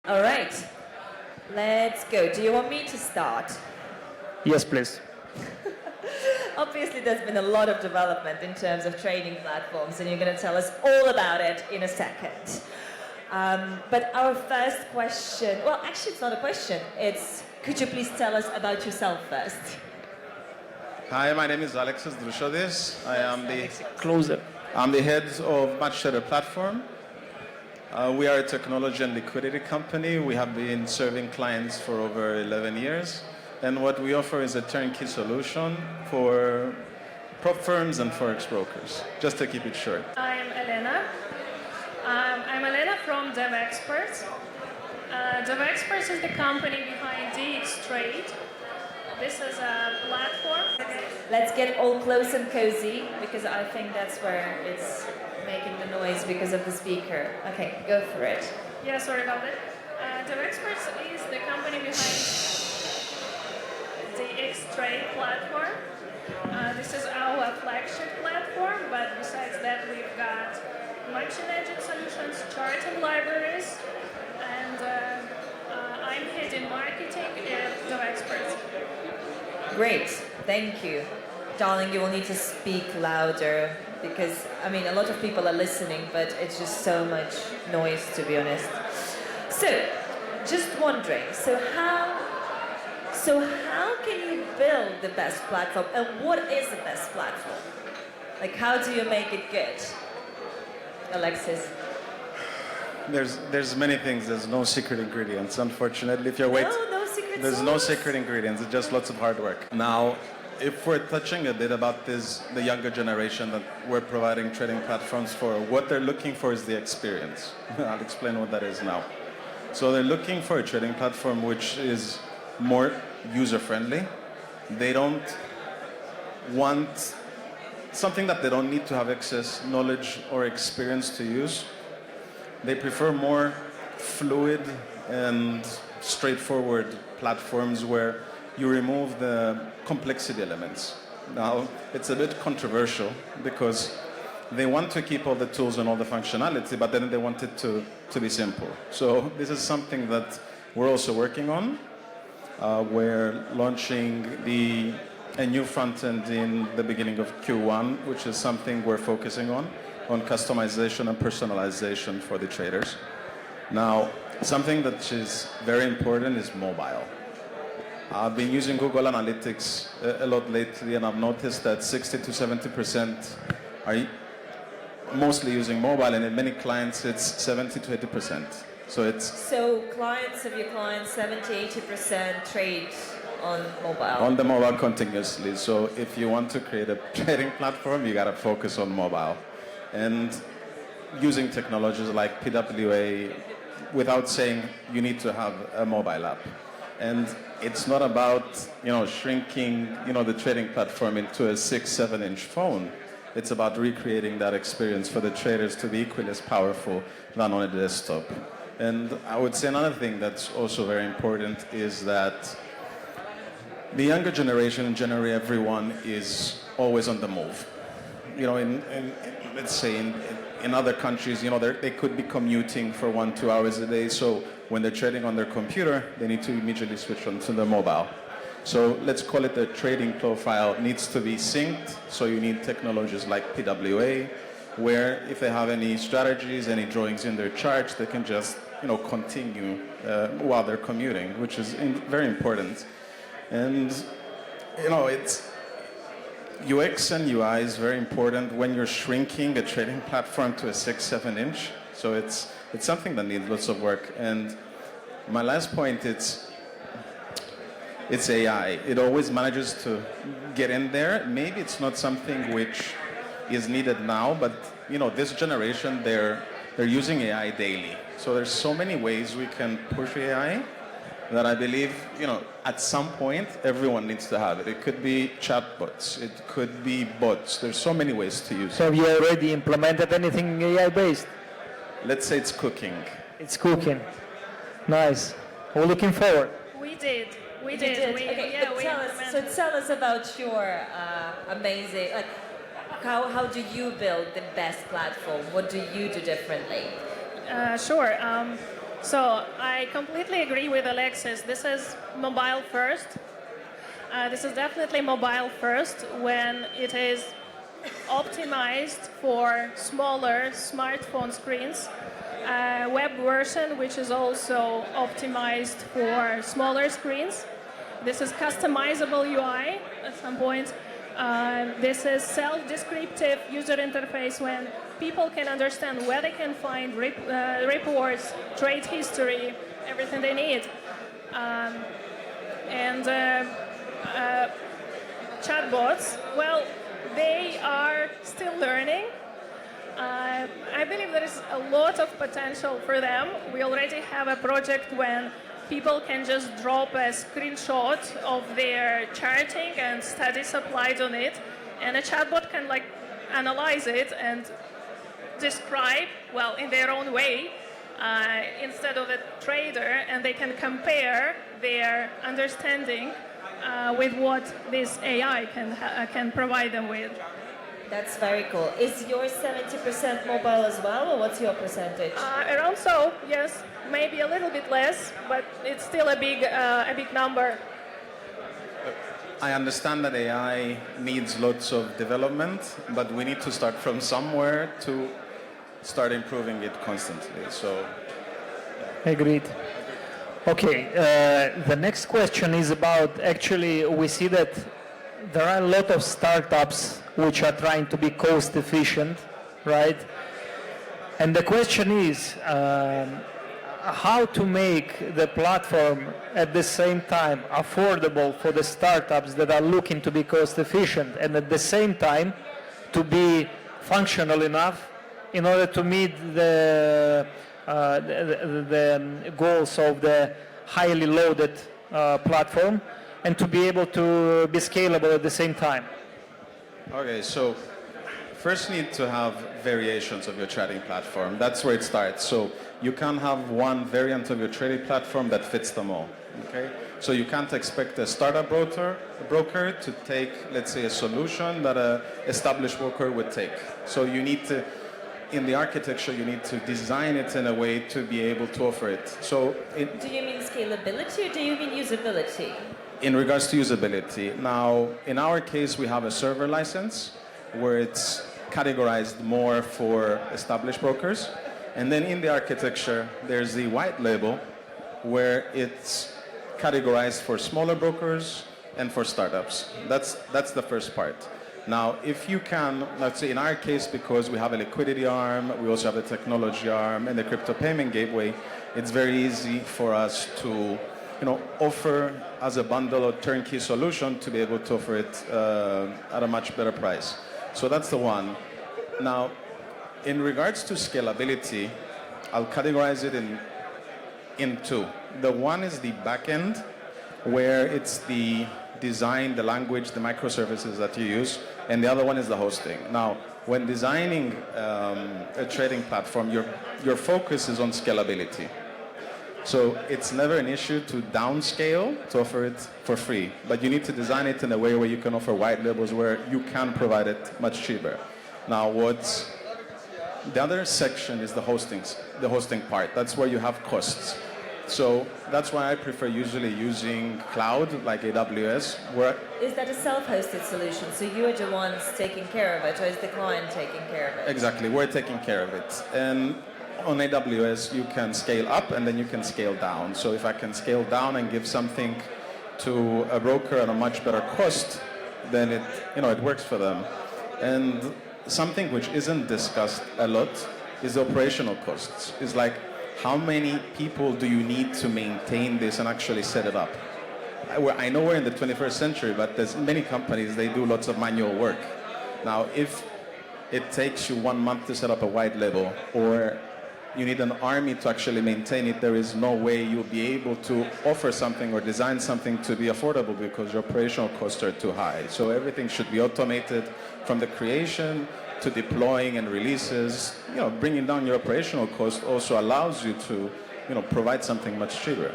All right, let's go. Do you want me to start? Yes, please. Obviously, there's been a lot of development in terms of trading platforms, and you're going to tell us all about it in a second. But our first question, well, actually, it's not a question. It's, could you please tell us about yourself first? Hi, my name is Alexis Droussiotis. Closer. I'm the head of Match Trader Platform. We are a technology and liquidity company. We have been serving clients for over 11 years. And what we offer is a turnkey solution for prop firms and forex brokers, just to keep it short. I'm Elena. I'm Elena from Devexperts. Devexperts is the company behind Trade. This is a platform. Let's get all close and cozy, because I think that's where it's making the noise because of the speaker. Okay, go for it. Yeah, sorry about it. Devexperts is the company behind Trade platform. This is our flagship platform, but besides that, we've got matching engine solutions, charting libraries, and I'm heading marketing at Devexperts. Great, thank you. Darling, you will need to speak louder because, I mean, a lot of people are listening, but it's just so much noise, to be honest. So, just wondering, so how can you build the best platform, and what is the best platform? Like, how do you make it good? Alexis? There's many things. There's no secret ingredients, unfortunately. If you're waiting, No secret there's sauce? no secret ingredients. It's just lots of hard work. Now, if we're touching a bit about the younger generation that we're providing trading platforms for, what they're looking for is the experience. I'll explain what that is now. So they're looking for a trading platform which is more user-friendly. They don't want something that they don't need to have excess knowledge or experience to use. They prefer more fluid and straightforward platforms where you remove the complexity elements. Now, it's a bit controversial because they want to keep all the tools and all the functionality, but then they want it to be simple. So this is something that we're also working on. We're launching a new front end in the beginning of Q1, which is something we're focusing on customization and personalization for the traders. Now, something that is very important is mobile. I've been using Google Analytics a lot lately, and I've noticed that 60 to 70% are mostly using mobile, and in many clients it's 70 to 80%. So clients of your clients, 70-80% trade on mobile. On the mobile continuously. So if you want to create a trading platform, you got to focus on mobile. And using technologies like PWA without saying you need to have a mobile app. And it's not about, shrinking, the trading platform into a 6-7 inch phone. It's about recreating that experience for the traders to be equally as powerful than on a desktop. And I would say another thing that's also very important is that the younger generation, and generally everyone, is always on the move. Let's say in other countries, they could be commuting for 1-2 hours a day. So when they're trading on their computer, they need to immediately switch onto their mobile. So let's call it the trading profile needs to be synced. So you need technologies like PWA, where if they have any strategies, any drawings in their charts, they can just continue while they're commuting, which is very important. And it's UX and UI is very important when you're shrinking a trading platform to a 6-7 inch. So it's something that needs lots of work. And my last point, it's AI. It always manages to get in there. Maybe it's not something which is needed now, but this generation, they're using AI daily. So there's so many ways we can push AI that I believe, at some point, everyone needs to have it. It could be chatbots. It could be bots. There's so many ways to use it. So have you already implemented anything AI-based? Let's say it's cooking. It's cooking. Nice. We're looking forward. We did. Okay, but tell us about your amazing, how do you build the best platform? What do you do differently? Sure. So I completely agree with Alexis. This is mobile first. This is definitely mobile first when it is optimized for smaller smartphone screens. Web version, which is also optimized for smaller screens. This is customizable UI at some point. This is self-descriptive user interface when people can understand where they can find reports, trade history, everything they need. Chatbots, well, they are still learning. I believe there is a lot of potential for them. We already have a project when people can just drop a screenshot of their charting and studies applied on it, and a chatbot can analyze it and describe, well, in their own way, instead of a trader, and they can compare their understanding with what this AI can provide them with. That's very cool. Is your 70% mobile as well, or what's your percentage? Around so, yes. Maybe a little bit less, but it's still a big number. I understand that AI needs lots of development, but we need to start from somewhere to start improving it constantly. So, Agreed. Okay, the next question is about, actually, we see that there are a lot of startups which are trying to be cost efficient, right? And the question is how to make the platform at the same time affordable for the startups that are looking to be cost efficient, and at the same time to be functional enough in order to meet the goals of the highly loaded platform, and to be able to be scalable at the same time. okay, so first need to have variations of your trading platform. That's where it starts. So you can't have one variant of your trading platform that fits them all. Okay? So you can't expect a startup broker to take, let's say, a solution that an established broker would take. So you need to, in the architecture, you need to design it in a way to be able to offer it. So do you mean scalability, or do you mean usability? In regards to usability, now in our case we have a server license where it's categorized more for established brokers, and then in the architecture there's the white label where it's categorized for smaller brokers and for startups. That's the first part. Now, if you can, let's say in our case, because we have a liquidity arm, we also have a technology arm and a crypto payment gateway, it's very easy for us to offer as a bundle or turnkey solution to be able to offer it at a much better price. So that's the one. Now, in regards to scalability, I'll categorize it in two. The one is the backend, where it's the design, the language, the microservices that you use, and the other one is the hosting. Now, when designing a trading platform, your focus is on scalability. So it's never an issue to downscale to offer it for free, but you need to design it in a way where you can offer white labels where you can provide it much cheaper. Now, the other section is the hosting part. That's where you have costs. So that's why I prefer usually using cloud like AWS. Is that a self-hosted solution? So you are the ones taking care of it, or is the client taking care of it? Exactly, we're taking care of it. And on AWS, you can scale up and then you can scale down. So if I can scale down and give something to a broker at a much better cost, then it works for them. And something which isn't discussed a lot is the operational costs. It's like, how many people do you need to maintain this and actually set it up? I know we're in the 21st century, but there's many companies, they do lots of manual work. Now, if it takes you 1 month to set up a white label, or you need an army to actually maintain it, there is no way you'll be able to offer something or design something to be affordable because your operational costs are too high. So everything should be automated from the creation to deploying and releases. Bringing down your operational cost also allows you to, provide something much cheaper.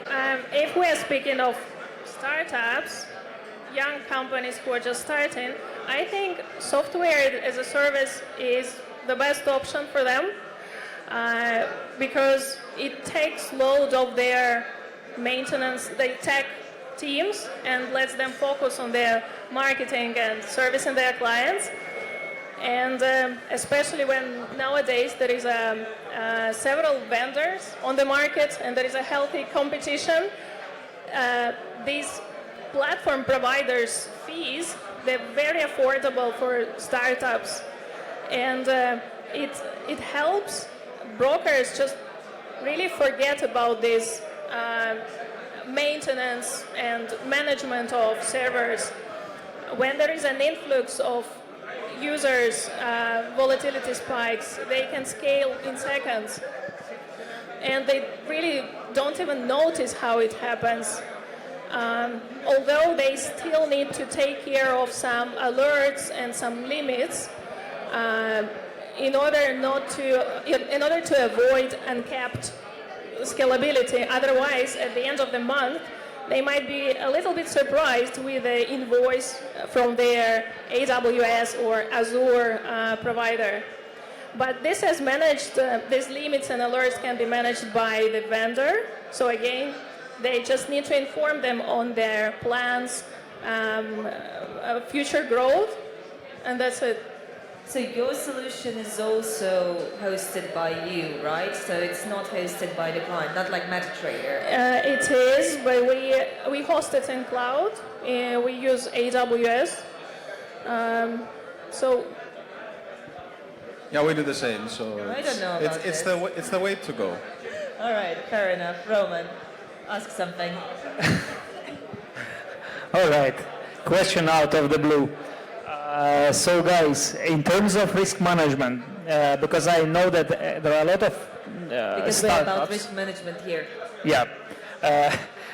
If we're speaking of startups, young companies who are just starting, I think software as a service is the best option for them. because it takes load of their maintenance, the tech teams, and lets them focus on their marketing and servicing their clients. And especially when nowadays there is several vendors on the market and there is a healthy competition, these platform providers' fees, they're very affordable for startups. And it helps brokers just really forget about this maintenance and management of servers. When there is an influx of users, volatility spikes, they can scale in seconds. And they really don't even notice how it happens. Although they still need to take care of some alerts and some limits in order to avoid uncapped scalability. Otherwise, at the end of the month, they might be a little bit surprised with the invoice from their AWS or Azure provider. But this has managed, these limits and alerts can be managed by the vendor. So again, they just need to inform them on their plans, future growth, and that's it. So your solution is also hosted by you, right? So it's not hosted by the client, not like MetaTrader. It is, but we host it in cloud. We use AWS. Yeah, we do the same. So I don't know about it's the way to go. All right, fair enough. Roman, ask something. All right, question out of the blue. So guys, in terms of risk management, because I know that there are a lot of because we're about risk management here. Yeah,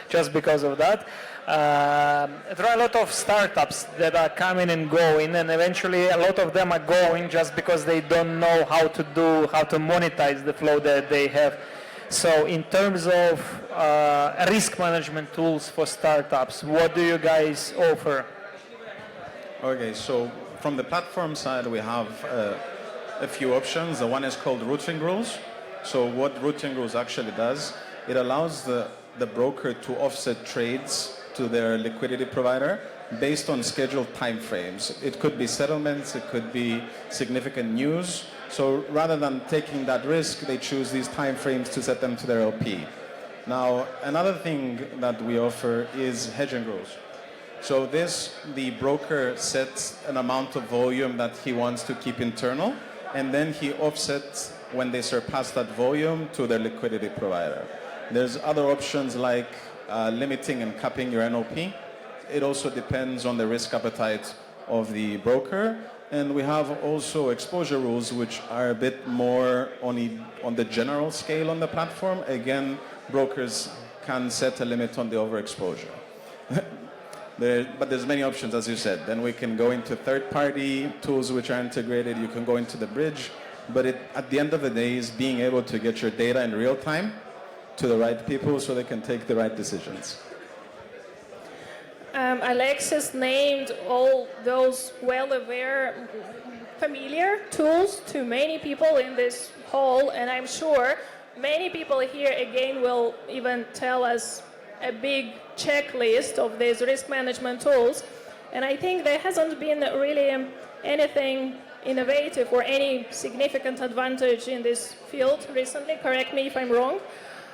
just because of that. There are a lot of startups that are coming and going, and eventually a lot of them are going just because they don't know how to monetize the flow that they have. So in terms of risk management tools for startups, what do you guys offer? Okay, so from the platform side, we have a few options. The one is called routing rules. So what routing rules actually does, it allows the broker to offset trades to their liquidity provider based on scheduled time frames. It could be settlements, it could be significant news. So rather than taking that risk, they choose these time frames to set them to their LP. Now, another thing that we offer is hedging rules. So the broker sets an amount of volume that he wants to keep internal, and then he offsets when they surpass that volume to their liquidity provider. There's other options like limiting and capping your NOP. It also depends on the risk appetite of the broker. And we have also exposure rules, which are a bit more on the general scale on the platform. Again, brokers can set a limit on the overexposure. But there's many options, as you said. Then we can go into third-party tools which are integrated. You can go into the bridge. But at the end of the day, is being able to get your data in real time to the right people so they can take the right decisions. Alexis named all those well-aware, familiar tools to many people in this hall, and I'm sure many people here again will even tell us a big checklist of these risk management tools. And I think there hasn't been really anything innovative or any significant advantage in this field recently. Correct me if I'm wrong.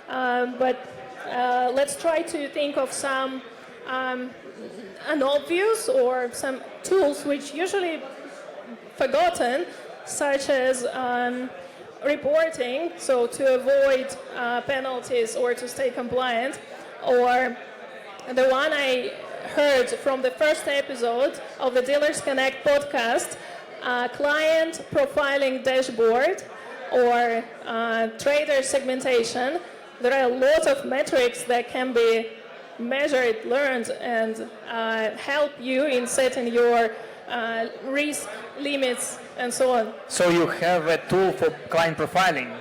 But let's try to think of some unobvious or some tools which usually forgotten, such as reporting, so to avoid penalties or to stay compliant, or the one I heard from the first episode of the Dealers Connect podcast, client profiling dashboard or trader segmentation. There are a lot of metrics that can be measured, learned, and help you in setting your risk limits and so on. So you have a tool for client profiling?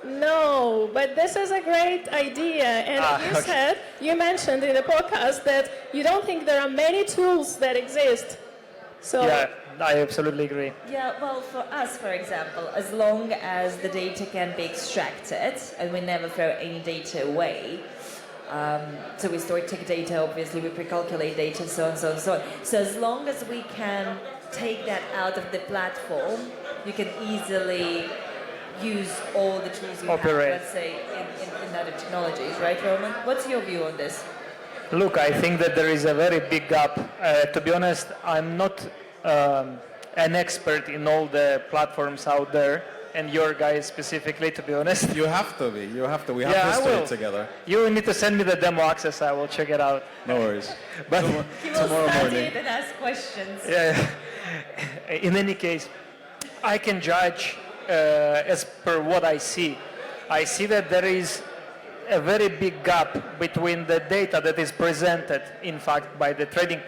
No, but this is a great idea. And you mentioned in the podcast that you don't think there are many tools that exist. So Yeah, I absolutely agree. yeah, well, for us, for example, as long as the data can be extracted and we never throw any data away, so we store tick data, obviously we pre-calculate data, so on, so on, so on. So as long as we can take that out of the platform, you can easily use all the tools you Operate. have, let's say, in other technologies, right, Roman? What's your view on this? Look, I think that there is a very big gap. To be honest, I'm not an expert in all the platforms out there, and your guys specifically, to be honest. You have to be. You have to. We have Yeah, I history will. together. You need to send me the demo access. I will check it out. No worries. But He will Tomorrow study morning. it and ask questions. yeah, in any case, I can judge as per what I see. I see that there is a very big gap between the data that is presented, in fact, by the trading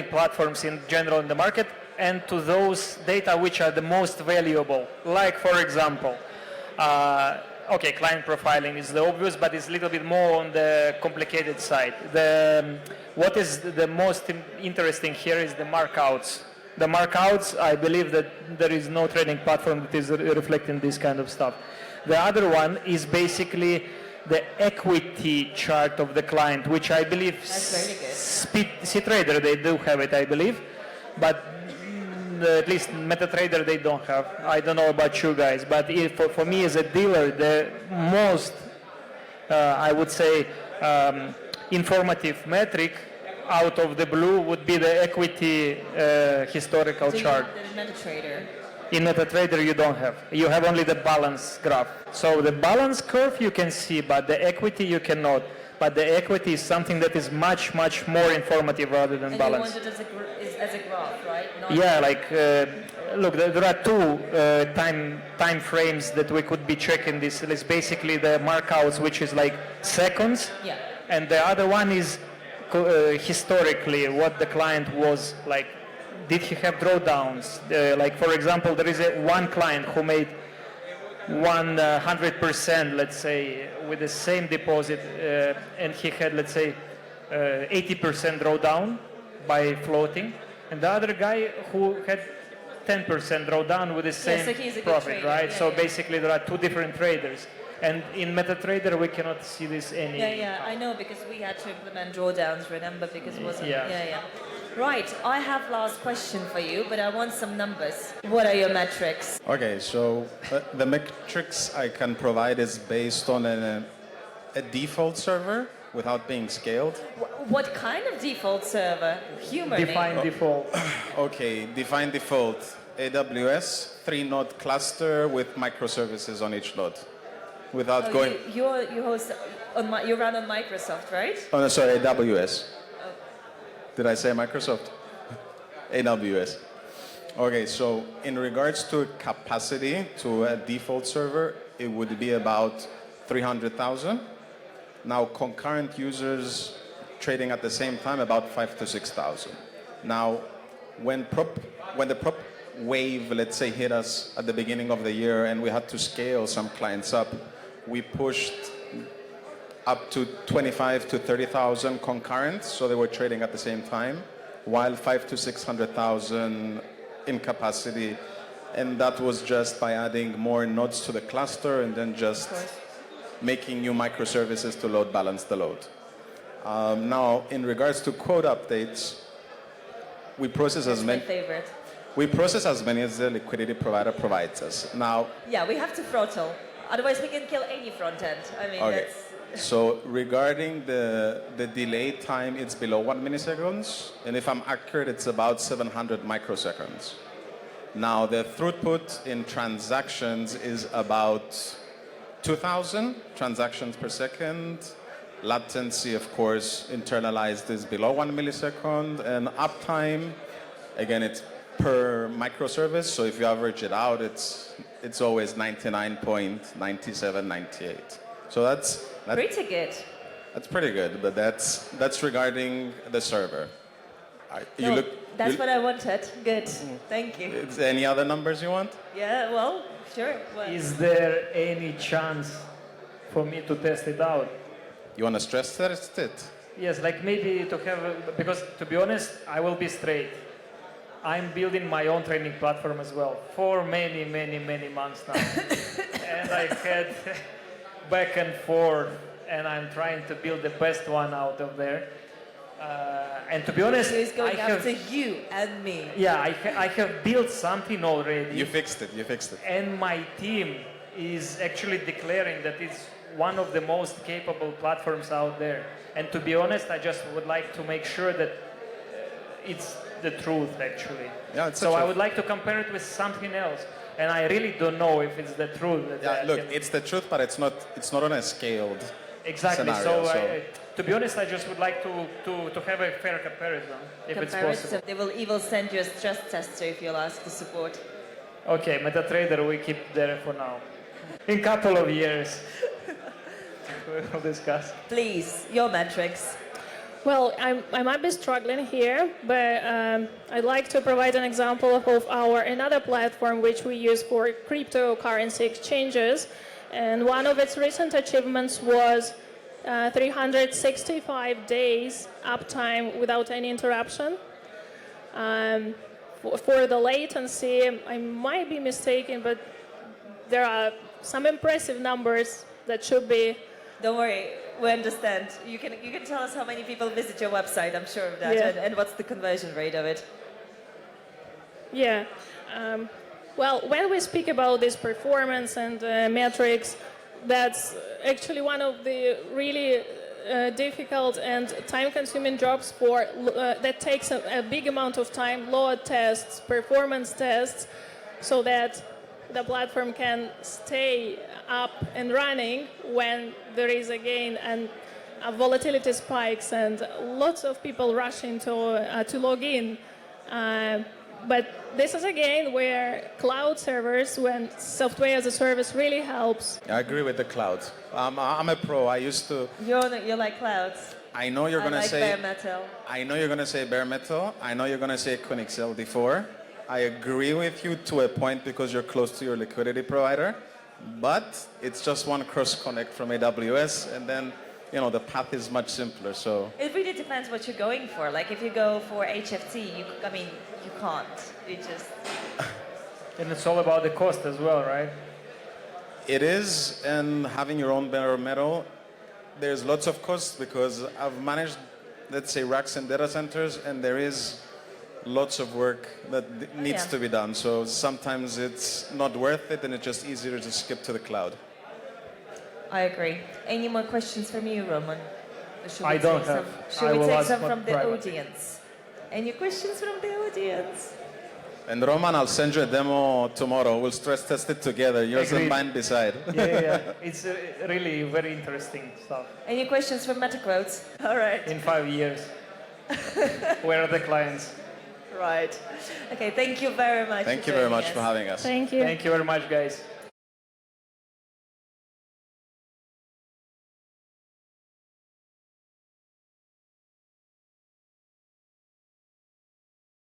platforms in general in the market, and to those data which are the most valuable. Like, for example, okay, client profiling is the obvious, but it's a little bit more on the complicated side. What is the most interesting here is the markouts. The markouts, I believe that there is no trading platform that is reflecting this kind of stuff. The other one is basically the equity chart of the client, which I believe That's very good. CTrader, they do have it, I believe, but at least MetaTrader they don't have. I don't know about you guys, but for me as a dealer, the most, I would say, informative metric out of the blue would be the equity historical So you chart. have the MetaTrader. In MetaTrader you don't have. You have only the balance graph. So the balance curve you can see, but the equity you cannot. But the equity is something that is much, much more informative rather than And balance. you want it as a graph, right? Not Yeah, like, look, there are two time frames that we could be checking this. It's basically the markouts, which is like seconds. Yeah. And the other one is historically what the client was like. Did he have drawdowns? Like, for example, there is one client who made 100%, let's say, with the same deposit, and he had, let's say, 80% drawdown by floating, and the other guy who had 10% drawdown with the same so he's a good profit, trader. right? Yeah, So yeah. basically, there are two different traders, and in MetaTrader we cannot see this any. Yeah, I know, because we had to implement drawdowns, remember, because it wasn't. Yeah. Right, I have last question for you, but I want some numbers. What are your metrics? Okay, so the metrics I can provide is based on a default server without being scaled. What kind of default server? Humor me. Define default. Okay, define default. AWS, 3-node cluster with microservices on each node. Without going... You host on you run on Microsoft, right? Oh, no, sorry, AWS. Did I say Microsoft? AWS. Okay, so in regards to capacity to a default server, it would be about 300,000. Now, concurrent users trading at the same time, about 5,000 to 6,000. Now, when the prop wave, let's say, hit us at the beginning of the year and we had to scale some clients up, we pushed up to 25 to 30,000 concurrent, so they were trading at the same time, while 500,000 to 600,000 in capacity, and that was just by adding more nodes to the cluster and then just making new microservices to load balance the load. Now, in regards to code updates, we process That's as my many. favorite. We process as many as the liquidity provider provides us. Now, Yeah, we have to throttle. Otherwise, we can kill any front end. I mean, okay. that's... So regarding the delay time, it's below 1 milliseconds, and if I'm accurate, it's about 700 microseconds. Now, the throughput in transactions is about 2,000 transactions per second. Latency, of course, internalized is below 1 millisecond, and uptime, again, it's per microservice, so if you average it out, it's always 99.97, 98. So that's Pretty good. That's pretty good, but that's regarding the server. That's what I wanted. Good. Thank you. Any other numbers you want? Yeah, well, sure. Well, Is there any chance for me to test it out? You want to stress test it? Yes, like maybe to have, because to be honest, I will be straight. I'm building my own training platform as well for many, many, many months now. And I had back and forth, and I'm trying to build the best one out of there. And to be honest, He's going I have, after you and me. yeah, I have built something already. You fixed it. You fixed it. And my team is actually declaring that it's one of the most capable platforms out there. And to be honest, I just would like to make sure that it's the truth, actually. Yeah, it's the so I truth. would like to compare it with something else. And I really don't know if it's the truth. Yeah, look, it's the truth, but it's not on a scaled exactly. scenario. So to be honest, I just would like to have a fair comparison, if it's possible. They will even send you a stress tester if you'll ask for support. Okay, MetaTrader we keep there for now. In a couple of years, we'll discuss. Please, your metrics. Well, I might be struggling here, but I'd like to provide an example of our another platform which we use for cryptocurrency exchanges. And one of its recent achievements was 365 days uptime without any interruption. For the latency, I might be mistaken, but there are some impressive numbers that should be. Don't worry, we understand. You can tell us how many people visit your website, I'm sure of that, Yeah. and what's the conversion rate of it. Yeah. Well, when we speak about this performance and metrics, that's actually one of the really difficult and time-consuming jobs for that takes a big amount of time, load tests, performance tests, so that the platform can stay up and running when there is again and volatility spikes and lots of people rushing to log in. But this is again where cloud servers, when software as a service really helps. I agree with the cloud. I'm a pro. I used to. You're like clouds. I know you're I gonna like say. bare metal. I know you're gonna say bare metal. I know you're gonna say Quinix LD4. I agree with you to a point because you're close to your liquidity provider, but it's just one cross connect from AWS, and then the path is much simpler. So It really depends what you're going for. Like if you go for HFT, you can't. You just. And it's all about the cost as well, right? it is, and having your own bare metal, there's lots of costs because I've managed, let's say, racks and data centers, and there is lots of work that needs to be done. So sometimes it's not worth it, and it's just easier to skip to the cloud. I agree. Any more questions from you, Roman? Or should we I don't take have. Should I we will take ask some one from the private. audience? Any questions from the audience? And Roman, I'll send you a demo tomorrow. We'll stress test it together. Yours and Agreed. mine beside. Yeah. It's really very interesting stuff. Any questions from MetaQuotes? All right. In 5 years, where are the clients? Right. Okay, thank you very much. Thank for you very joining much us. for having us. Thank you. Thank you very much, guys.